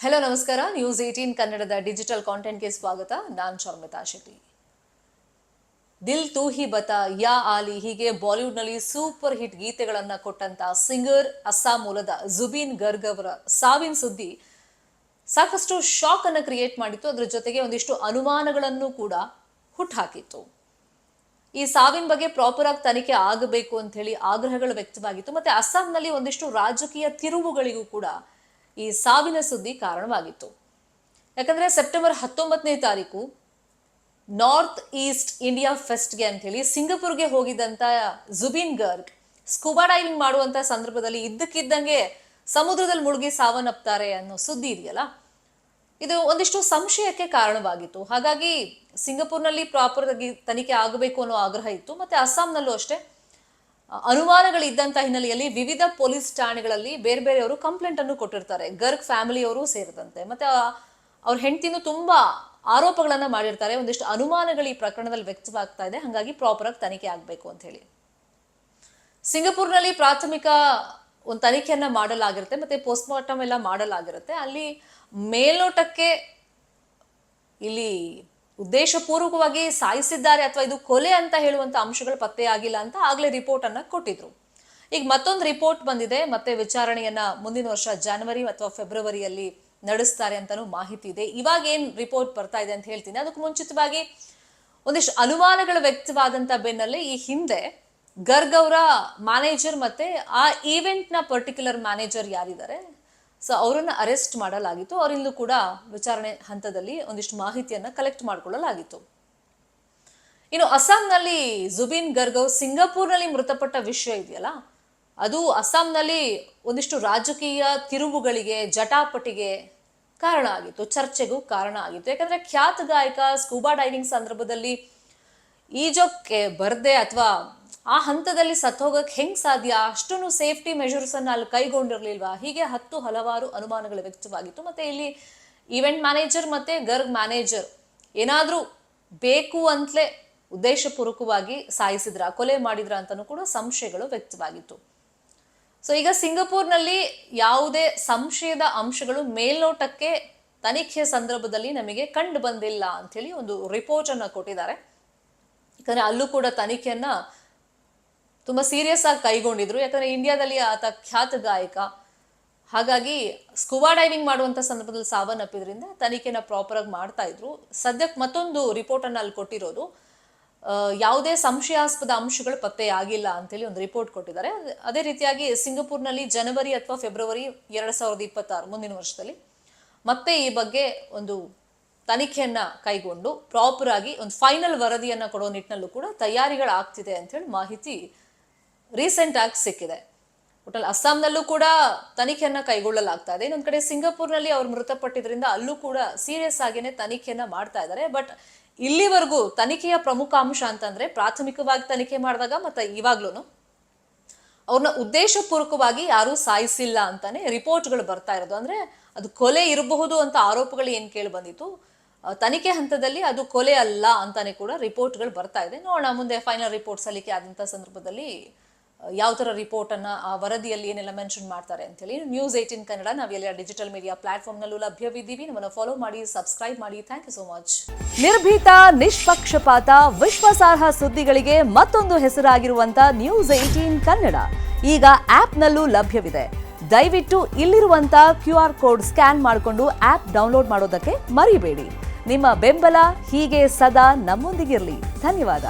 Hello ನಮಸ್ಕಾರ. News 18 ಕನ್ನಡದ digital ಕಾಂಟೆಂಟ್ಗೆ ಸ್ವಾಗತ. ನಾನು ಶರ್ಮಿತಾ ಶೆಟ್ಟಿ. ದಿಲ್ ತೂ ಹಿ ಬತಾ, ಯಾ ಆಲಿ ಹೀಗೆ ಬಾಲಿವುಡ್ನಲ್ಲಿ ಸೂಪರ್ ಹಿಟ್ ಗೀತೆಗಳನ್ನ ಕೊಟ್ಟಂತ ಸಿಂಗರ್ ಅಸ್ಸಾಂ ಮೂಲದ ಜುಬಿನ್ ಗರ್ಗ್ ಅವರ ಸಾವಿನ ಸುದ್ದಿ ಸಾಕಷ್ಟು ಶಾಕ್ ಅನ್ನು ಕ್ರಿಯೇಟ್ ಮಾಡಿತ್ತು. ಅದರ ಜೊತೆಗೆ ಒಂದಿಷ್ಟು ಅನುಮಾನಗಳನ್ನು ಕೂಡ ಹುಟ್ಟುಹಾಕಿತ್ತು. ಈ ಸಾವಿನ ಬಗ್ಗೆ ಪ್ರಾಪರ್ ಆಗಿ ತನಿಖೆ ಆಗಬೇಕು ಅಂತ ಹೇಳಿ ಆಗ್ರಹಗಳು ವ್ಯಕ್ತವಾಗಿತ್ತು. ಮತ್ತೆ ಅಸ್ಸಾಂನಲ್ಲಿ ಒಂದಿಷ್ಟು ರಾಜಕೀಯ ತಿರುವುಗಳಿಗೂ ಕೂಡ ಈ ಸಾವಿನ ಸುದ್ದಿ ಕಾರಣವಾಗಿತ್ತು. ಯಾಕಂದ್ರೆ ಸೆಪ್ಟೆಂಬರ್ 19ನೇ ತಾರೀಕು ನಾರ್ತ್ ಈಸ್ಟ್ ಇಂಡಿಯಾ ಫೆಸ್ಟ್ಗೆ ಅಂತ ಹೇಳಿ ಸಿಂಗಪುರ್ಗೆ ಹೋಗಿದ್ದಂತ ಜುಬಿನ್ ಗರ್ಗ್ ಸ್ಕೂಬಾ ಡೈವಿಂಗ್ ಮಾಡುವಂತ ಸಂದರ್ಭದಲ್ಲಿ ಇದ್ದಕ್ಕಿದ್ದಂಗೆ ಸಮುದ್ರದಲ್ಲಿ ಮುಳುಗಿ ಸಾವನ್ನಪ್ತಾರೆ ಅನ್ನೋ ಸುದ್ದಿ ಇದೆಯಲ್ಲ, ಇದು ಒಂದಿಷ್ಟು ಸಂಶಯಕ್ಕೆ ಕಾರಣವಾಗಿತ್ತು. ಹಾಗಾಗಿ ಸಿಂಗಪುರ್ನಲ್ಲಿ ಪ್ರಾಪರ್ ಆಗಿ ತನಿಖೆ ಆಗಬೇಕು ಅನ್ನೋ ಆಗ್ರಹ ಇತ್ತು. ಮತ್ತೆ ಅಸ್ಸಾಂನಲ್ಲೂ ಅಷ್ಟೇ ಅನುಮಾನಗಳಿದ್ದಂತ ಹಿನ್ನೆಲೆಯಲ್ಲಿ ವಿವಿಧ ಪೊಲೀಸ್ ಠಾಣೆಗಳಲ್ಲಿ ಬೇರೆ ಬೇರೆಯವರು ಕಂಪ್ಲೇಂಟ್ ಅನ್ನು ಕೊಟ್ಟಿರ್ತಾರೆ, ಗರ್ಗ್ ಫ್ಯಾಮಿಲಿಯವರು ಸೇರಿದಂತೆ. ಮತ್ತೆ ಅವ್ರ ಹೆಂಡತಿನೂ ತುಂಬಾ ಆರೋಪಗಳನ್ನ ಮಾಡಿರ್ತಾರೆ. ಒಂದಿಷ್ಟು ಅನುಮಾನಗಳು ಈ ಪ್ರಕರಣದಲ್ಲಿ ವ್ಯಕ್ತವಾಗ್ತಾ ಇದೆ. ಹಾಗಾಗಿ ಪ್ರಾಪರ್ ಆಗಿ ತನಿಖೆ ಆಗಬೇಕು ಅಂತ ಹೇಳಿ ಸಿಂಗಪುರ್ನಲ್ಲಿ ಪ್ರಾಥಮಿಕ ಒಂದು ತನಿಖೆಯನ್ನ ಮಾಡಲಾಗಿರುತ್ತೆ. ಮತ್ತೆ ಪೋಸ್ಟ್ ಮಾರ್ಟಮ್ ಎಲ್ಲ ಮಾಡಲಾಗಿರುತ್ತೆ. ಅಲ್ಲಿ ಮೇಲ್ನೋಟಕ್ಕೆ ಇಲ್ಲಿ ಉದ್ದೇಶಪೂರ್ವಕವಾಗಿ ಸಾಯಿಸಿದ್ದಾರೆ ಅಥವಾ ಇದು ಕೊಲೆ ಅಂತ ಹೇಳುವಂತ ಅಂಶಗಳು ಪತ್ತೆಯಾಗಿಲ್ಲ ಅಂತ ಆಗ್ಲೇ ರಿಪೋರ್ಟ್ ಅನ್ನ ಕೊಟ್ಟಿದ್ರು. ಈಗ ಮತ್ತೊಂದು ರಿಪೋರ್ಟ್ ಬಂದಿದೆ. ಮತ್ತೆ ವಿಚಾರಣೆಯನ್ನ ಮುಂದಿನ ವರ್ಷ ಜನವರಿ ಅಥವಾ ಫೆಬ್ರವರಿಯಲ್ಲಿ ನಡೆಸ್ತಾರೆ ಅಂತಾನೂ ಮಾಹಿತಿ ಇದೆ. ಇವಾಗ ಏನ್ ರಿಪೋರ್ಟ್ ಬರ್ತಾ ಇದೆ ಅಂತ ಹೇಳ್ತೀನಿ. ಅದಕ್ಕೆ ಮುಂಚಿತವಾಗಿ ಒಂದಿಷ್ಟು ಅನುಮಾನಗಳು ವ್ಯಕ್ತವಾದಂತ ಬೆನ್ನಲ್ಲೇ ಈ ಹಿಂದೆ ಗರ್ಗ್ ಅವರ ಮ್ಯಾನೇಜರ್ ಮತ್ತೆ ಆ ಈವೆಂಟ್ ನ ಪರ್ಟಿಕ್ಯುಲರ್ ಮ್ಯಾನೇಜರ್ ಯಾರಿದ್ದಾರೆ, ಸೊ ಅವರನ್ನ ಅರೆಸ್ಟ್ ಮಾಡಲಾಗಿತ್ತು. ಅವರಿಂದಲೂ ಕೂಡ ವಿಚಾರಣೆ ಹಂತದಲ್ಲಿ ಒಂದಿಷ್ಟು ಮಾಹಿತಿಯನ್ನ ಕಲೆಕ್ಟ್ ಮಾಡಿಕೊಳ್ಳಲಾಗಿತ್ತು. ಇನ್ನು ಅಸ್ಸಾಂನಲ್ಲಿ ಜುಬಿನ್ ಗರ್ಗ್ ಸಿಂಗಪುರ್ನಲ್ಲಿ ಮೃತಪಟ್ಟ ವಿಷಯ ಇದೆಯಲ್ಲ, ಅದು ಅಸ್ಸಾಂನಲ್ಲಿ ಒಂದಿಷ್ಟು ರಾಜಕೀಯ ತಿರುವುಗಳಿಗೆ, ಜಟಾಪಟಿಗೆ ಕಾರಣ ಆಗಿತ್ತು, ಚರ್ಚೆಗೂ ಕಾರಣ ಆಗಿತ್ತು. ಯಾಕಂದ್ರೆ ಖ್ಯಾತ ಗಾಯಕ ಸ್ಕೂಬಾ ಡೈವಿಂಗ್ ಸಂದರ್ಭದಲ್ಲಿ ಈಜೋಕ್ಕೆ ಬರ್ದೆ ಅಥವಾ ಆ ಹಂತದಲ್ಲಿ ಸತ್ತೋಗಕ್ಕೆ ಹೆಂಗ್ ಸಾಧ್ಯ, ಅಷ್ಟೊಂದು ಸೇಫ್ಟಿ ಮೆಷರ್ಸ್ ಅನ್ನ ಅಲ್ಲಿ ಕೈಗೊಂಡಿರ್ಲಿಲ್ವಾ, ಹೀಗೆ ಹಲವಾರು ಅನುಮಾನಗಳು ವ್ಯಕ್ತವಾಗಿತ್ತು. ಮತ್ತೆ ಇಲ್ಲಿ ಈವೆಂಟ್ ಮ್ಯಾನೇಜರ್ ಮತ್ತೆ ಗರ್ಗ್ ಮ್ಯಾನೇಜರ್ ಏನಾದ್ರೂ ಬೇಕು ಅಂತಲೇ ಉದ್ದೇಶಪೂರ್ವಕವಾಗಿ ಸಾಯಿಸಿದ್ರ, ಕೊಲೆ ಮಾಡಿದ್ರ ಅಂತಾನೂ ಕೂಡ ಸಂಶಯಗಳು ವ್ಯಕ್ತವಾಗಿತ್ತು. ಸೊ ಈಗ ಸಿಂಗಪುರ್ನಲ್ಲಿ ಯಾವುದೇ ಸಂಶಯದ ಅಂಶಗಳು ಮೇಲ್ನೋಟಕ್ಕೆ ತನಿಖೆ ಸಂದರ್ಭದಲ್ಲಿ ನಮಗೆ ಕಂಡು ಬಂದಿಲ್ಲ ಅಂತ ಹೇಳಿ ಒಂದು ರಿಪೋರ್ಟ್ ಅನ್ನ ಕೊಟ್ಟಿದ್ದಾರೆ. ಯಾಕಂದ್ರೆ ಅಲ್ಲೂ ಕೂಡ ತನಿಖೆಯನ್ನ ತುಂಬಾ ಸೀರಿಯಸ್ ಆಗಿ ಕೈಗೊಂಡಿದ್ರು. ಯಾಕಂದ್ರೆ ಇಂಡಿಯಾದಲ್ಲಿ ಆತ ಖ್ಯಾತ ಗಾಯಕ, ಹಾಗಾಗಿ ಸ್ಕೂಬಾ ಡೈವಿಂಗ್ ಮಾಡುವಂತ ಸಂದರ್ಭದಲ್ಲಿ ಸಾವನ್ನಪ್ಪಿದ್ರಿಂದ ತನಿಖೆನ ಪ್ರಾಪರ್ ಆಗಿ ಮಾಡ್ತಾ ಇದ್ರು. ಸದ್ಯಕ್ಕೆ ಮತ್ತೊಂದು ರಿಪೋರ್ಟ್ ಅನ್ನ ಅಲ್ಲಿ ಕೊಟ್ಟಿರೋದು, ಯಾವುದೇ ಸಂಶಯಾಸ್ಪದ ಅಂಶಗಳು ಪತ್ತೆಯಾಗಿಲ್ಲ ಅಂತೇಳಿ ಒಂದು ರಿಪೋರ್ಟ್ ಕೊಟ್ಟಿದ್ದಾರೆ. ಅದೇ ರೀತಿಯಾಗಿ ಸಿಂಗಪುರ್ನಲ್ಲಿ ಜನವರಿ ಅಥವಾ ಫೆಬ್ರವರಿ 2026 ಮುಂದಿನ ವರ್ಷದಲ್ಲಿ ಮತ್ತೆ ಈ ಬಗ್ಗೆ ಒಂದು ತನಿಖೆಯನ್ನ ಕೈಗೊಂಡು ಪ್ರಾಪರ್ ಆಗಿ ಒಂದು ಫೈನಲ್ ವರದಿಯನ್ನ ಕೊಡೋ ನಿಟ್ಟಿನಲ್ಲೂ ಕೂಡ ತಯಾರಿಗಳಾಗ್ತಿದೆ ಅಂತ ಹೇಳಿ ಮಾಹಿತಿ ರೀಸೆಂಟ್ ಆಗಿ ಸಿಕ್ಕಿದೆ. ಒಟ್ಟಲ್ಲಿ ಅಸ್ಸಾಂನಲ್ಲೂ ಕೂಡ ತನಿಖೆಯನ್ನ ಕೈಗೊಳ್ಳಲಾಗ್ತಾ ಇದೆ. ಇನ್ನೊಂದ್ ಕಡೆ ಸಿಂಗಪುರ್ನಲ್ಲಿ ಅವ್ರು ಮೃತಪಟ್ಟಿದ್ರಿಂದ ಅಲ್ಲೂ ಕೂಡ ಸೀರಿಯಸ್ ಆಗೇನೆ ತನಿಖೆಯನ್ನ ಮಾಡ್ತಾ ಇದ್ದಾರೆ. ಬಟ್ ಇಲ್ಲಿವರೆಗೂ ತನಿಖೆಯ ಪ್ರಮುಖ ಅಂಶ ಅಂತಂದ್ರೆ ಪ್ರಾಥಮಿಕವಾಗಿ ತನಿಖೆ ಮಾಡಿದಾಗ ಮತ್ತೆ ಇವಾಗ್ಲೂ ಅವ್ರನ್ನ ಉದ್ದೇಶಪೂರ್ವಕವಾಗಿ ಯಾರು ಸಾಯಿಸಿಲ್ಲ ಅಂತಾನೆ ರಿಪೋರ್ಟ್ಗಳು ಬರ್ತಾ ಇರೋದು. ಅಂದ್ರೆ ಅದು ಕೊಲೆ ಇರಬಹುದು ಅಂತ ಆರೋಪಗಳು ಏನ್ ಕೇಳಿ ಬಂದಿತ್ತು, ತನಿಖೆ ಹಂತದಲ್ಲಿ ಅದು ಕೊಲೆ ಅಲ್ಲ ಅಂತಾನೆ ಕೂಡ ರಿಪೋರ್ಟ್ಗಳು ಬರ್ತಾ ಇದೆ. ನೋಡೋಣ ಮುಂದೆ ಫೈನಲ್ ರಿಪೋರ್ಟ್ ಸಲ್ಲಿಕೆ ಆದಂತ ಸಂದರ್ಭದಲ್ಲಿ ಯಾವ ತರ ರಿಪೋರ್ಟ್ ಅನ್ನ ಆ ವರದಿಯಲ್ಲಿ ಏನೆಲ್ಲ ಮೆನ್ಷನ್ ಮಾಡ್ತಾರೆ ಅಂತ ಹೇಳಿ. ನ್ಯೂಸ್ 18 ಕನ್ನಡ ನಾವೆಲ್ಲ ಡಿಜಿಟಲ್ ಮೀಡಿಯಾ ಪ್ಲಾಟ್ಫಾರ್ಮ್ ನಲ್ಲೂ ಲಭ್ಯವಿದ್ದೀವಿ. ನಮ್ಮನ್ನ ಫಾಲೋ ಮಾಡಿ, ಸಬ್ಸ್ಕ್ರೈಬ್ ಮಾಡಿ. Thank you so much. ನಿರ್ಭೀತ, ನಿಷ್ಪಕ್ಷಪಾತ, ವಿಶ್ವಾಸಾರ್ಹ ಸುದ್ದಿಗಳಿಗೆ ಮತ್ತೊಂದು ಹೆಸರಾಗಿರುವಂತ ನ್ಯೂಸ್ 18 ಕನ್ನಡ ಈಗ ಆಪ್ನಲ್ಲೂ ಲಭ್ಯವಿದೆ. ದಯವಿಟ್ಟು ಇಲ್ಲಿರುವಂತ QR ಕೋಡ್ ಸ್ಕ್ಯಾನ್ ಮಾಡಿಕೊಂಡು ಆಪ್ ಡೌನ್ಲೋಡ್ ಮಾಡೋದಕ್ಕೆ ಮರಿಬೇಡಿ. ನಿಮ್ಮ ಬೆಂಬಲ ಹೀಗೆ ಸದಾ ನಮ್ಮೊಂದಿಗಿರಲಿ. ಧನ್ಯವಾದ.